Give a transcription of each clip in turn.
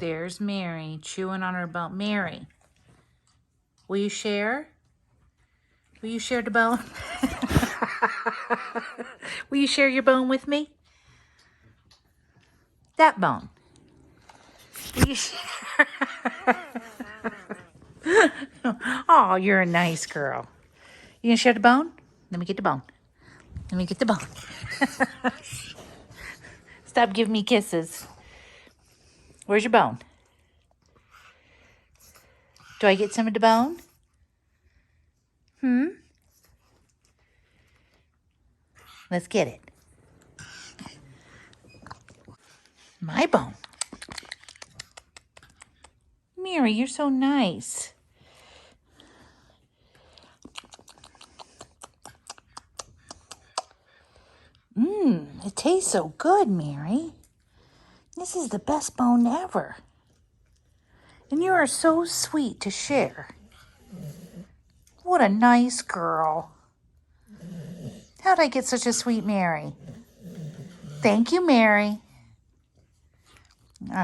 There's Mary chewing on her bone. Mary, will you share? Will you share the bone? Will you share your bone with me? That bone. Will you share? Oh, you're a nice girl. You gonna share the bone? Let me get the bone. Let me get the bone. Stop giving me kisses. Where's your bone? Do I get some of the bone? Let's get it. My bone. Mary, you're so nice. It tastes so good, Mary. This is the best bone ever. And you are so sweet to share. What a nice girl. How'd I get such a sweet Mary? Thank you, Mary.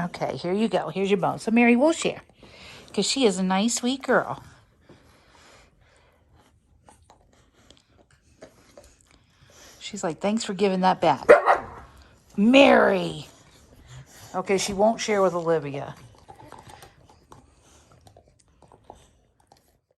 Okay, here you go. Here's your bone. So, Mary, we'll share. Because she is a nice, sweet girl. She's like, thanks for giving that back. Mary! Okay, she won't share with Olivia.